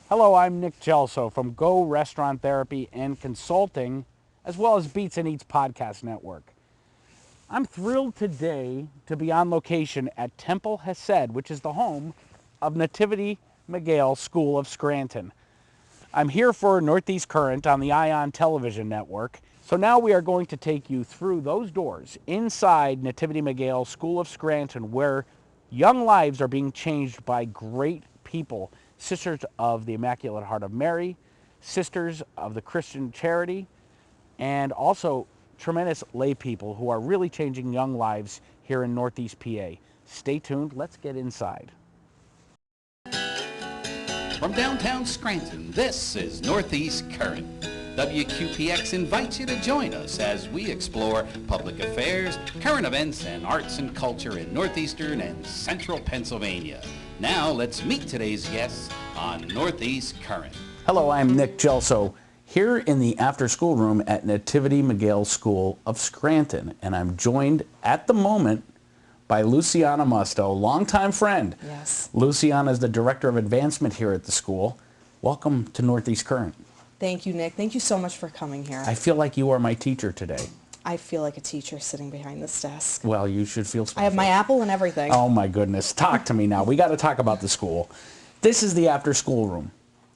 Hello, I'm Nick Gelso from Go Restaurant Therapy and Consulting, as well as Beats and Eats Podcast Network. I'm thrilled today to be on location at Temple Hesed, which is the home of NativityMiguel School of Scranton. I'm here for Northeast Current on the ION television network. So now we are going to take you through those doors inside NativityMiguel School of Scranton, where young lives are being changed by great people, Sisters of the Immaculate Heart of Mary, Sisters of the Christian Charity, and also tremendous lay people who are really changing young lives here in Northeast PA. Stay tuned. Let's get inside. From downtown Scranton, this is Northeast Current. WQPX invites you to join us as we explore public affairs, current events, and arts and culture in northeastern and central Pennsylvania. Now, let's meet today's guests on Northeast Current. Hello, I'm Nick Gelso, here in the after-school room at NativityMiguel School of Scranton, and I'm joined at the moment by Luciana Musto, longtime friend. Yes. Luciana is the Director of Advancement here at the school. Welcome to Northeast Current. Thank you, Nick. Thank you so much for coming here. I feel like you are my teacher today. I feel like a teacher sitting behind this desk. Well, you should feel special. I have my apple and everything. Oh my goodness. Talk to me now. We got to talk about the school. This is the after-school room.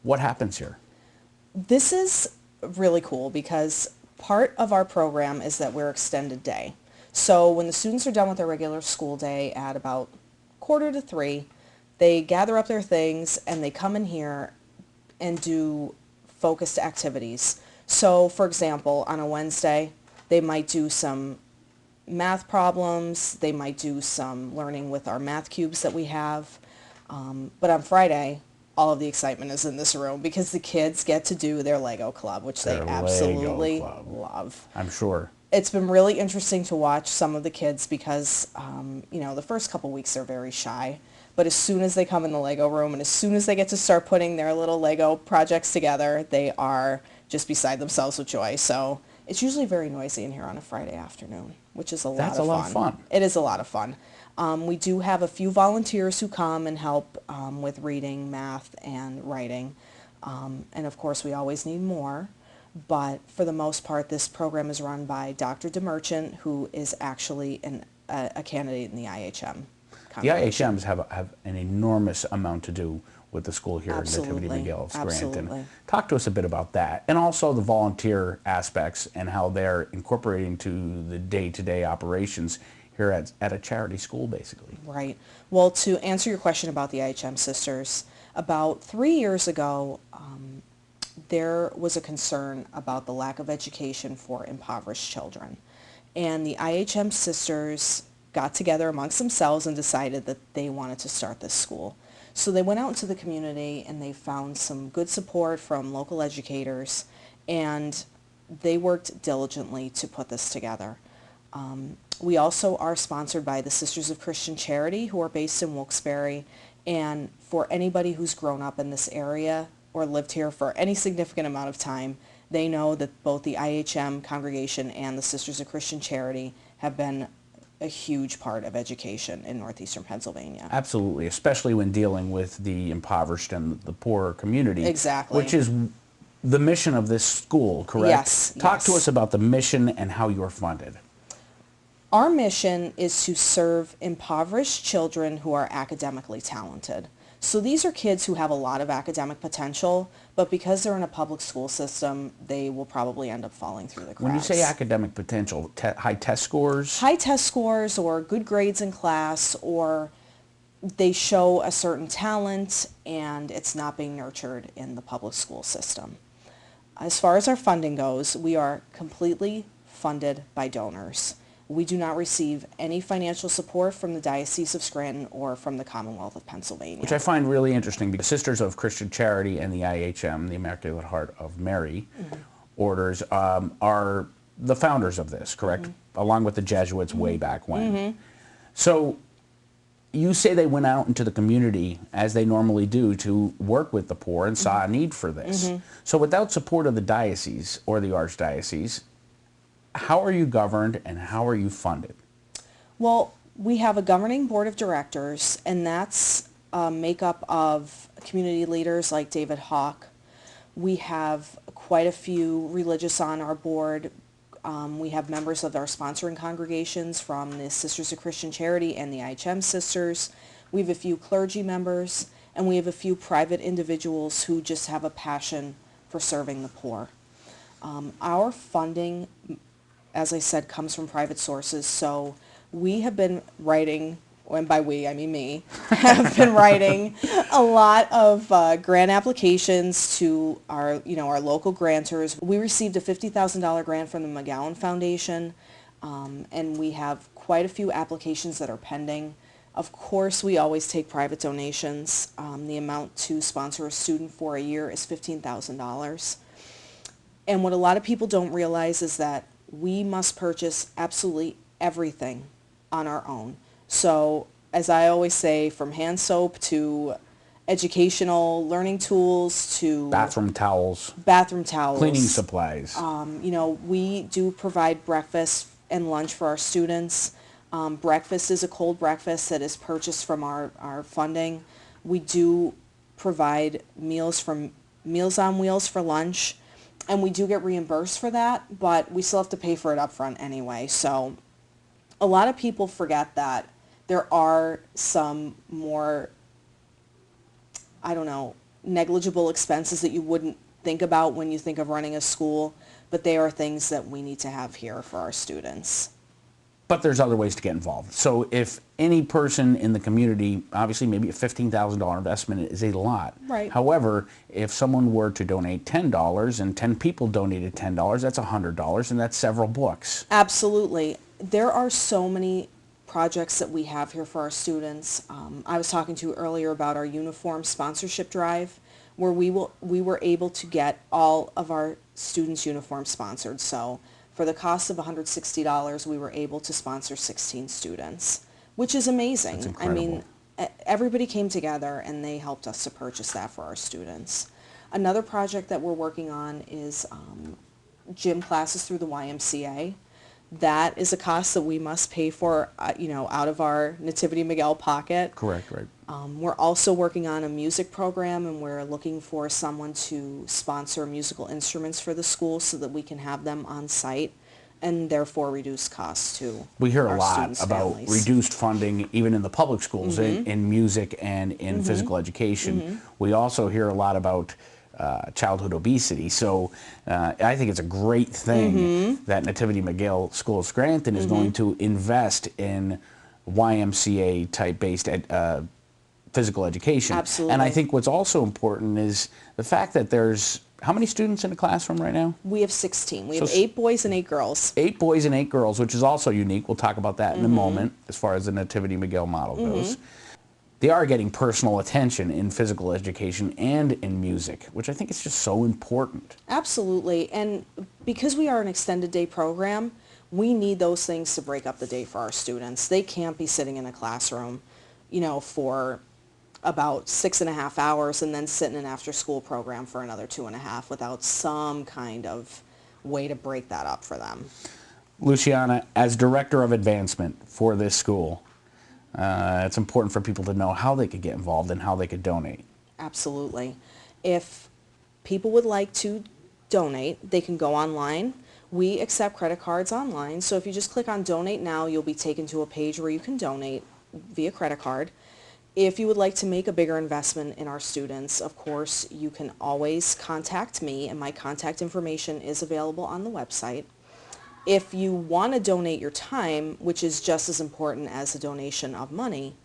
What happens here? This is really cool because part of our program is that we're extended day. So when the students are done with their regular school day at about 2:45, they gather up their things and they come in here and do focused activities. So for example, on a Wednesday, they might do some math problems, they might do some learning with our math cubes that we have. But on Friday, all of the excitement is in this room because the kids get to do their Lego club, which they absolutely love. I'm sure. It's been really interesting to watch some of the kids because, the first couple weeks they're very shy. But as soon as they come in the Lego room and as soon as they get to start putting their little Lego projects together, they are just beside themselves with joy. So it's usually very noisy in here on a Friday afternoon, which is a lot of fun. That's a lot of fun. It is a lot of fun. We do have a few volunteers who come and help with reading, math, and writing. And of course, we always need more. But for the most part, this program is run by Dr. DeMerchant, who is actually a candidate in the IHM. The IHMs have an enormous amount to do with the school here at NativityMiguel of Scranton. Absolutely. Talk to us a bit about that, and also the volunteer aspects and how they're incorporating to the day-to-day operations here at a charity school, basically. Right. Well, to answer your question about the IHM sisters, about 3 years ago, there was a concern about the lack of education for impoverished children. And the IHM sisters got together amongst themselves and decided that they wanted to start this school. So they went out into the community and they found some good support from local educators, and they worked diligently to put this together. We also are sponsored by the Sisters of Christian Charity, who are based in Wilkes-Barre, and for anybody who's grown up in this area or lived here for any significant amount of time, they know that both the IHM congregation and the Sisters of Christian Charity have been a huge part of education in northeastern Pennsylvania. Absolutely, especially when dealing with the impoverished and the poorer community. Exactly. Which is the mission of this school, correct? Yes. Talk to us about the mission and how you're funded. Our mission is to serve impoverished children who are academically talented. So these are kids who have a lot of academic potential, but because they're in a public school system, they will probably end up falling through the cracks. When you say academic potential, high test scores? High test scores or good grades in class, or they show a certain talent and it's not being nurtured in the public school system. As far as our funding goes, we are completely funded by donors. We do not receive any financial support from the Diocese of Scranton or from the Commonwealth of Pennsylvania. Which I find really interesting because Sisters of Christian Charity and the IHM, the Immaculate Heart of Mary, orders are the founders of this, correct? Along with the Jesuits way back when. So you say they went out into the community, as they normally do, to work with the poor and saw a need for this. So without support of the diocese or the archdiocese, how are you governed and how are you funded? Well, we have a governing board of directors, and that's a makeup of community leaders like David Hawk. We have quite a few religious on our board. We have members of our sponsoring congregations from the Sisters of Christian Charity and the IHM Sisters. We have a few clergy members, and we have a few private individuals who just have a passion for serving the poor. Our funding, as I said, comes from private sources, so we have been writing, and by we, I mean me, have been writing a lot of grant applications to our local grantors. We received a $50,000 grant from the McGowan Foundation, and we have quite a few applications that are pending. Of course, we always take private donations. The amount to sponsor a student for a year is $15,000. And what a lot of people don't realize is that we must purchase absolutely everything on our own. So, as I always say, from hand soap to educational learning tools to Bathroom towels, cleaning supplies. We do provide breakfast and lunch for our students. Breakfast is a cold breakfast that is purchased from our funding. We do provide Meals on Wheels for lunch, and we do get reimbursed for that, but we still have to pay for it up front anyway. So a lot of people forget that there are some more, negligible expenses that you wouldn't think about when you think of running a school, but they are things that we need to have here for our students. But there's other ways to get involved. So if any person in the community, obviously maybe a $15,000 investment is a lot. Right. However, if someone were to donate $10 and 10 people donated $10, that's $100, and that's several books. Absolutely. There are so many projects that we have here for our students. I was talking to you earlier about our uniform sponsorship drive, where we were able to get all of our students' uniforms sponsored. So for the cost of $160, we were able to sponsor 16 students, which is amazing. That's incredible. I mean, everybody came together and they helped us to purchase that for our students. Another project that we're working on is gym classes through the YMCA. That is a cost that we must pay for, out of our NativityMiguel pocket. Correct, right. We're also working on a music program, and we're looking for someone to sponsor musical instruments for the school so that we can have them on site and therefore reduce costs to We hear a our lot students' about families. reduced funding, even in the public schools, in music and in physical education. We also hear a lot about childhood obesity. So I think it's a great thing that NativityMiguel School of Scranton is going to invest in YMCA type based physical education. Absolutely. And I think what's also important is the fact that there's how many students in the classroom right now? We have 16. We have So 8 boys and 8 girls. 8 boys and 8 girls, which is also unique. We'll talk about that in a moment as far as the NativityMiguel model goes. They are getting personal attention in physical education and in music, which I think is just so important. Absolutely. And because we are an extended day program, we need those things to break up the day for our students. They can't be sitting in a classroom, for about 6.5 hours and then sit in an after-school program for another 2.5 without some kind of way to break that up for them. Luciana, as Director of Advancement for this school, it's important for people to know how they could get involved and how they could donate. Absolutely. If people would like to donate, they can go online. We accept credit cards online, so if you just click on Donate Now, you'll be taken to a page where you can donate via credit card. If you would like to make a bigger investment in our students, of course, you can always contact me, and my contact information is available on the website. If you want to donate your time, which is just as important as a donation of money,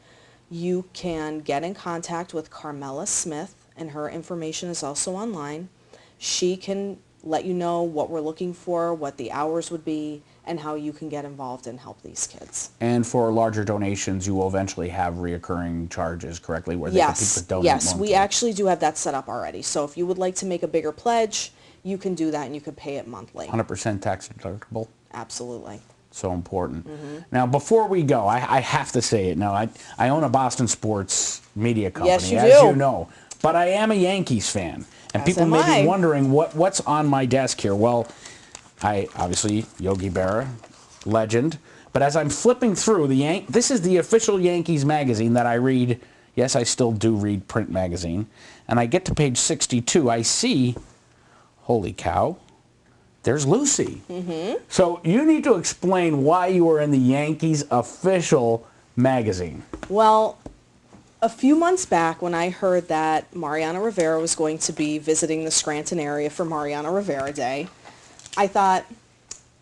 you can get in contact with Carmela Smith, and her information is also online. She can let you know what we're looking for, what the hours would be, and how you can get involved and help these kids. And for larger donations, you will eventually have reoccurring charges, correctly, where Yes, people donate yes, monthly. we actually do have that set up already. So if you would like to make a bigger pledge, you can do that and you can pay it monthly. 100% tax deductible. Absolutely. So important. Now, before we go, I have to say it now. I own a Boston sports media company, Yes, you as do. you know. But I am a Yankees fan. And As people am may I. be wondering what's on my desk here. Well, obviously, Yogi Berra, legend. But as I'm flipping through, this is the official Yankees magazine that I read Yes, I still do read print magazine. And I get to page 62. I see, holy cow, there's Lucy. So you need to explain why you were in the Yankees official magazine. Well, a few months back when I heard that Mariano Rivera was going to be visiting the Scranton area for Mariano Rivera Day, I thought,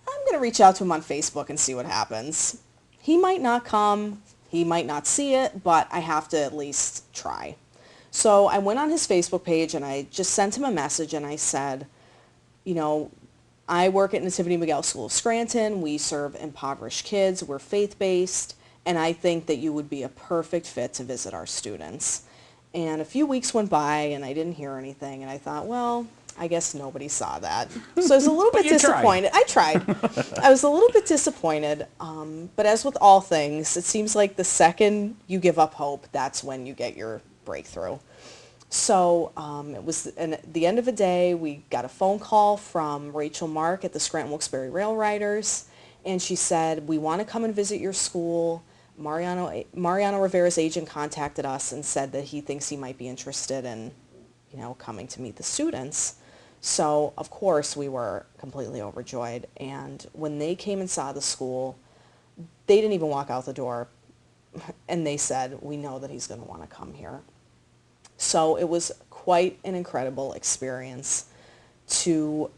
I'm going to reach out to him on Facebook and see what happens. He might not come, he might not see it, but I have to at least try. So I went on his Facebook page and I just sent him a message and I said, you know, I work at NativityMiguel School of Scranton. We serve impoverished kids. We're faith-based. And I think that you would be a perfect fit to visit our students. And a few weeks went by and I didn't hear anything. And I thought, well, I guess nobody saw that. So I was a little bit disappointed. I tried. I was a little bit disappointed. But as with all things, it seems like the second you give up hope, that's when you get your breakthrough. So it was at the end of the day, we got a phone call from Rachel Mark at the Scranton Wilkes-Barre Rail Riders, and she said, we want to come and visit your school. Mariano Rivera's agent contacted us and said that he thinks he might be interested in, coming to meet the students. So, of course, we were completely overjoyed. And when they came and saw the school, they didn't even walk out the door, and they said, we know that he's going to want to come here. So it was quite an incredible experience to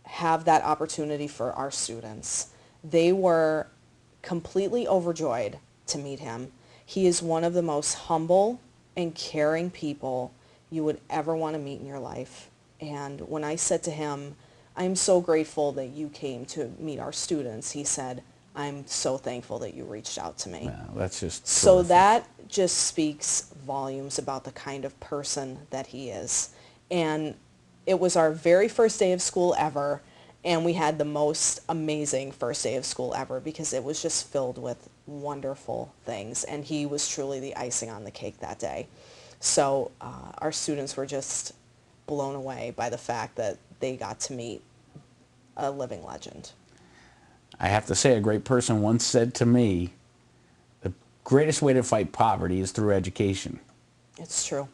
have that opportunity for our students. They were completely overjoyed to meet him. He is one of the most humble and caring people you would ever want to meet in your life. And when I said to him, I'm so grateful that you came to meet our students, he said, I'm so thankful that you reached out to me. Wow, that's just so terrific. that just speaks volumes about the kind of person that he is. And it was our very first day of school ever, and we had the most amazing first day of school ever because it was just filled with wonderful things, and he was truly the icing on the cake that day. So our students were just blown away by the fact that they got to meet a living legend. I have to say, a great person once said to me, the greatest way to fight poverty is through education. It's true.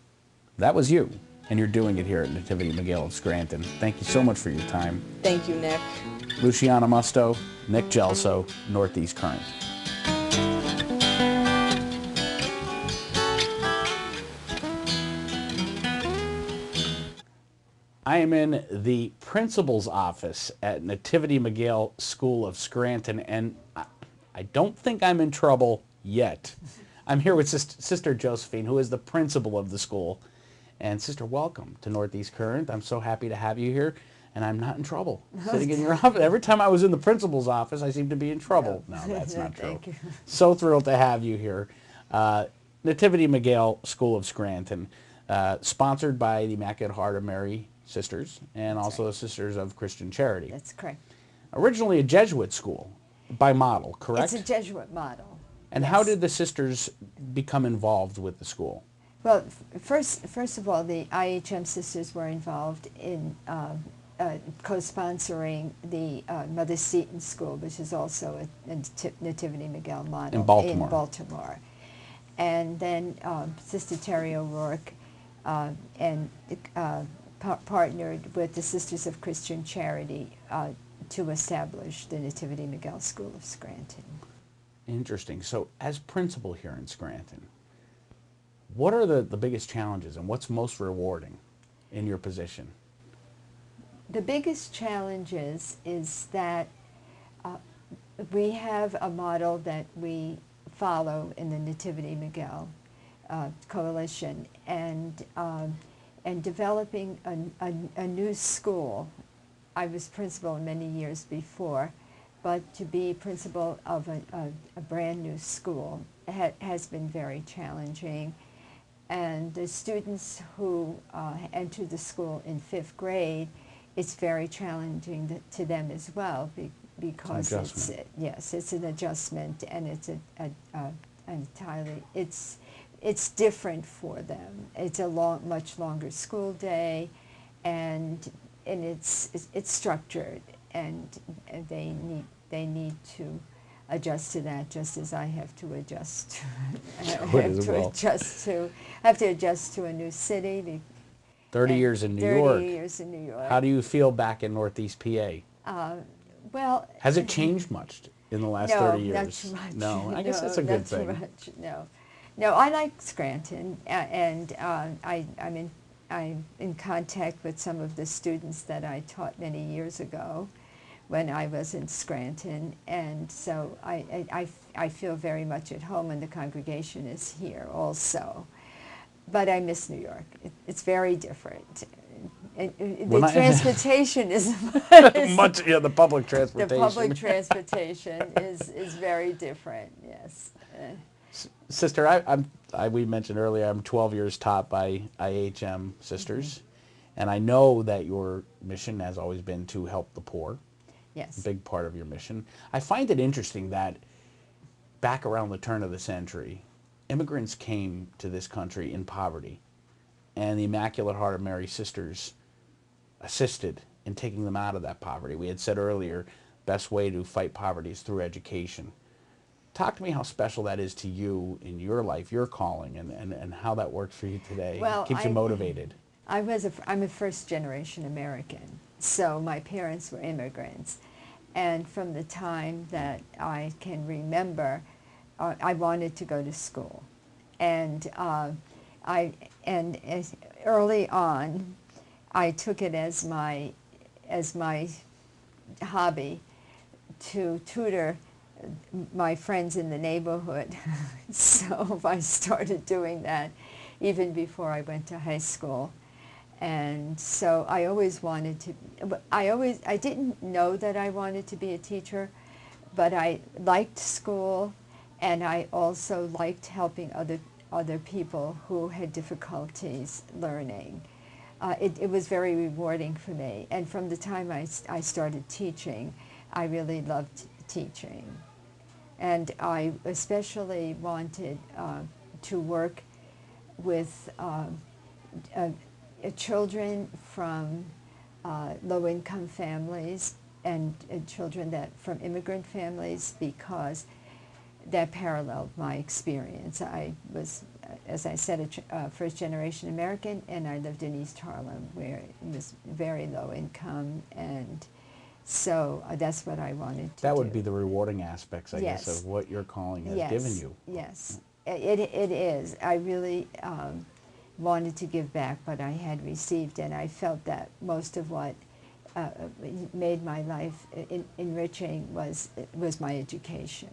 That was you, and you're doing it here at NativityMiguel of Scranton. Thank you so much for your time. Thank you, Nick. Luciana Musto, Nick Gelso, Northeast Current. I am in the principal's office at NativityMiguel School of Scranton, and I don't think I'm in trouble yet. I'm here with Sister Josephine, who is the principal of the school. And Sister, welcome to Northeast Current. I'm so happy to have you here, and I'm not in trouble sitting in your office. Every time I was in the principal's office, I seem to be in trouble. No, that's not true. Thank you. So thrilled to have you here. NativityMiguel School of Scranton, sponsored by the Immaculate Heart of Mary Sisters and also the Sisters of Christian Charity. That's correct. Originally a Jesuit school by model, correct? It's a Jesuit model. And yes. how did the sisters become involved with the school? Well, first of all, the IHM sisters were involved in co-sponsoring the Mother Seton School, which is also a NativityMiguel model In Baltimore. And then Sister Terry O'Rourke partnered with the Sisters of Christian Charity to establish the NativityMiguel School of Scranton. Interesting. So as principal here in Scranton, what are the biggest challenges and what's most rewarding in your position? The biggest challenges is that we have a model that we follow in the NativityMiguel Coalition, and developing a new school. I was principal many years before, but to be principal of a brand new school has been very challenging. And the students who enter the school in 5th grade, it's very challenging to them as well because it's an adjustment, and it's entirely it's different for them. It's a much longer school day, and it's structured, and they need to adjust to that, just as I have to adjust. I have to adjust to a new city. 30 years in New 30 York. years in New York. How do you feel back in Northeast PA? Well, Has it changed much in the last no, 30 years? not too much. No, I guess No, that's a good not too thing. much, no. No, I like Scranton, and I'm in contact with some of the students that I taught many years ago when I was in Scranton, and so I feel very much at home, and the congregation is here also. But I miss New York. It's very different. The transportation is Much, yeah, the public transportation. The public transportation is very different. Yes. Sister, we mentioned earlier, I'm 12 years taught by IHM sisters, and I know that your mission has always been to help the poor. Yes. A big part of your mission. I find it interesting that back around the turn of the century, immigrants came to this country in poverty, and the Immaculate Heart of Mary sisters assisted in taking them out of that poverty. We had said earlier, best way to fight poverty is through education. Talk to me how special that is to you in your life, your calling, and how that works for you today. Well, keeps you motivated. I'm a first-generation American, so my parents were immigrants. And from the time that I can remember, I wanted to go to school. And early on, I took it as my hobby to tutor my friends in the neighborhood. So I started doing that even before I went to high school. And so I always wanted to, I didn't know that I wanted to be a teacher, but I liked school, and I also liked helping other people who had difficulties learning. It was very rewarding for me. And from the time I started teaching, I really loved teaching. And I especially wanted to work with children from low-income families and children from immigrant families, because that paralleled my experience. I was, as I said, a first-generation American, and I lived in East Harlem, where it was very low income, and so that's what I wanted to do. That would be the rewarding aspects, I guess, of what your calling has given you. Yes, it is. I really wanted to give back what I had received, and I felt that most of what made my life enriching was my education.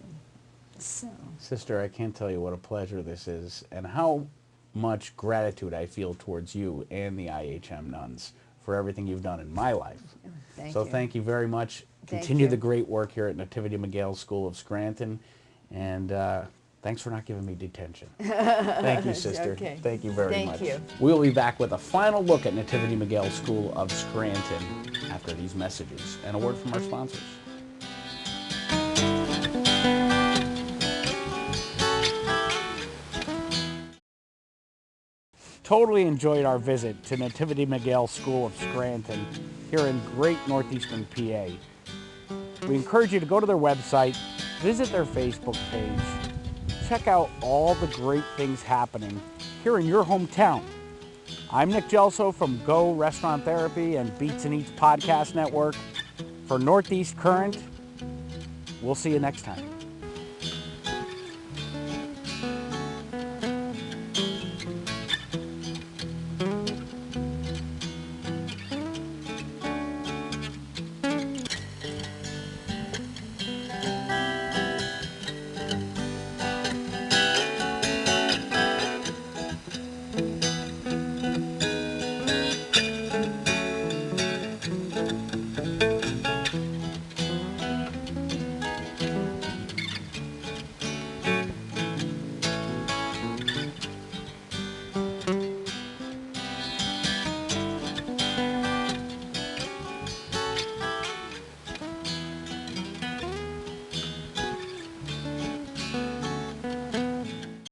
So. Sister, I can't tell you what a pleasure this is, and how much gratitude I feel towards you and the IHM nuns for everything you've done in my life. Thank you very much. Continue the great work here at NativityMiguel School of Scranton, and thanks for not giving me detention. Thank you, sister. Okay. Thank you very much. Thank you. We'll be back with a final look at NativityMiguel School of Scranton after these messages and a word from our sponsors. Totally enjoyed our visit to NativityMiguel School of Scranton here in great northeastern PA. We encourage you to go to their website, visit their Facebook page, check out all the great things happening here in your hometown. I'm Nick Gelso from Go Restaurant Therapy and Beats and Eats Podcast Network. For Northeast Current, we'll see you next time.